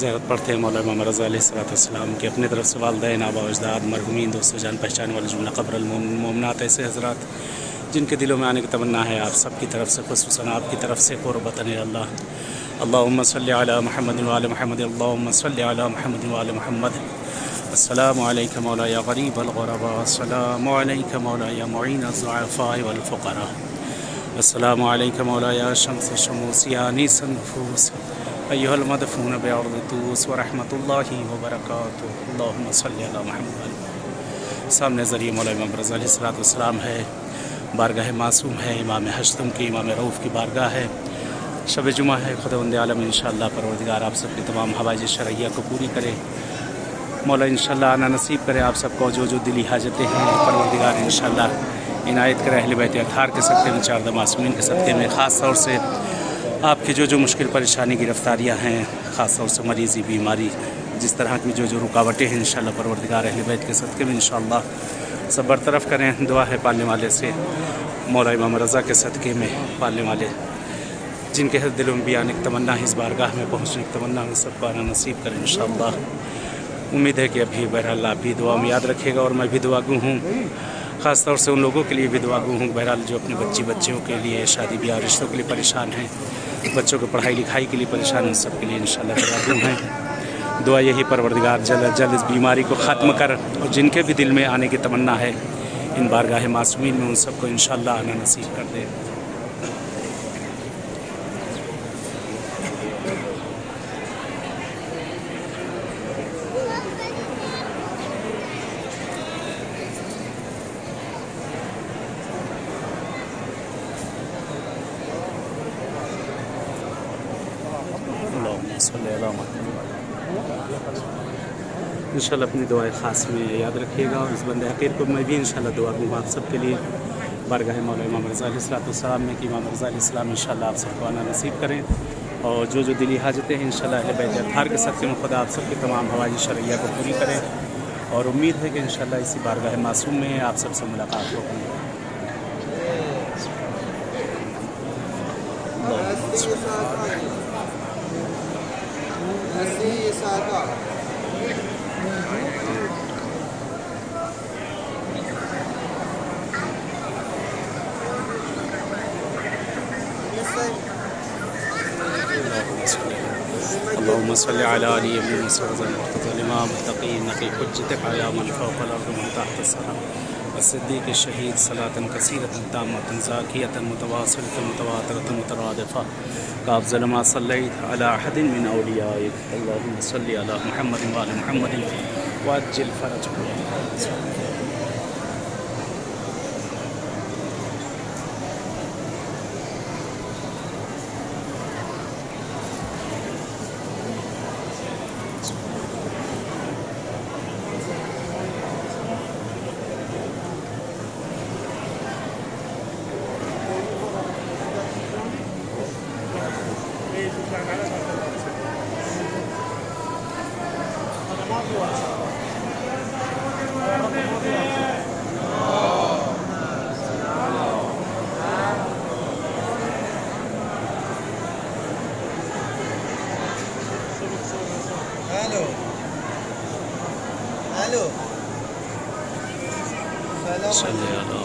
زیارت پڑھتے ہیں مولا امام رضا علیہ السلام کی اپنے طرف سے والدین آبا و اجداد مرحومین دوستوں جان پہچان والے جملہ قبر المومنات ایسے حضرات جن کے دلوں میں آنے کی تمنا ہے آپ سب کی طرف سے خصوصاً آپ کی طرف سے قربتاً اللہ اللہم صلی علی محمد وعلی محمد اللہم صلی علی محمد وعلی محمد السلام علیکہ مولا یا غریب الغرباء السلام علیکہ مولا یا معین الضعفاء والفقراء السلام علیکہ مولا یا شمس شموس یا انیس النفوس ایہا المدفون بعرض توس ورحمۃ اللہ وبرکاتہ اللہم صلی علی محمد سامنے ذریعہ مولا امام رضا علیہ السلام ہے، بارگاہ معصوم ہے، امام حشتم کی امام رؤوف کی بارگاہ ہے، شب جمعہ ہے، خداوند عالم انشاءاللہ پروردگار آپ سب کی تمام حوائج شرعیہ کو پوری کرے، مولا انشاءاللہ آنا نصیب کرے آپ سب کو جو دلی حاجتیں ہیں پروردگار انشاءاللہ عنایت کرے اہل بیت اطہار کے صدقے میں، چار معصومین کے صدقے میں، خاص طور سے آپ کی جو مشکل پریشانی گرفتاریاں ہیں، خاص طور سے مریضی بیماری جس طرح کی جو رکاوٹیں ہیں انشاءاللہ پروردگار اہل بیت کے صدقے میں انشاءاللہ سب برطرف کریں۔ دعا ہے پالنے والے سے مولا امام رضا کے صدقے میں، پالنے والے جن کے دلوں میں بھی آنے کی تمنا ہے، اس بارگاہ میں پہنچنے کی تمنا ہے، سب کو آنا نصیب کریں انشاءاللہ۔ امید ہے کہ ابھی بہرحال آپ بھی دعا میں یاد رکھے گا اور میں بھی دعا گو ہوں، خاص طور سے ان لوگوں کے لیے بھی دعا گو ہوں بہرحال جو اپنے بچیوں کے لیے شادی بیاہ رشتوں کے لیے پریشان ہیں، بچوں کو پڑھائی لکھائی کے لیے پریشان ہیں، سب کے لیے انشاءاللہ دعا گو ہیں۔ دعا یہی پروردگار جلد اس بیماری کو ختم کر اور جن کے بھی دل میں آنے کی تمنا ہے ان بارگاہ معصومین میں ان سب کو انشاءاللہ آنا نصیب کر دے۔ اللہم صلی علی محمد انشاءاللہ اپنی دعائے خاص میں یاد رکھیے گا، اور اس بندے حقیر کو میں بھی انشاءاللہ دعا دوں گا آپ سب کے لیے بارگاہ مولا امام رضا علیہ السلام میں کہ امام رضا علیہ السلام انشاءاللہ آپ سب کو آنا نصیب کریں، اور جو دلی حاجتیں ہیں انشاءاللہ اہل بیت اطہار کے صدقے میں خدا آپ سب کے تمام حوائج شرعیہ کو پوری کریں، اور امید ہے کہ انشاءاللہ اسی بارگاہ معصوم میں آپ سب سے ملاقات ہوگی۔ اللهم صل على علي بن مسعود المرتضى الإمام التقي النقي حجتك على من فوق الأرض ومن تحت السماء الصديق الشهيد صلاة كثيرة تامة زاكية متواصلة متواترة مترادفة كأفضل ما صليت على أحد من أوليائك اللهم صل على محمد وعلى محمد وعجل فرجه۔ الو صلی اللہ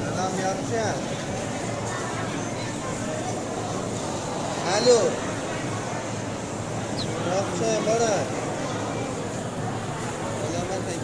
سلام yapacağım. Alo. Yapacağım bana. Selamat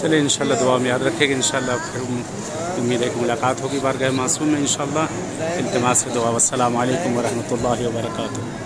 چلے انشاءاللہ دعا میں یاد رکھے گا، انشاءاللہ پھر امید ہے کہ ملاقات ہوگی بارگاہ معصوم میں انشاءاللہ۔ التماس دعا، والسلام علیکم ورحمۃ اللہ وبرکاتہ۔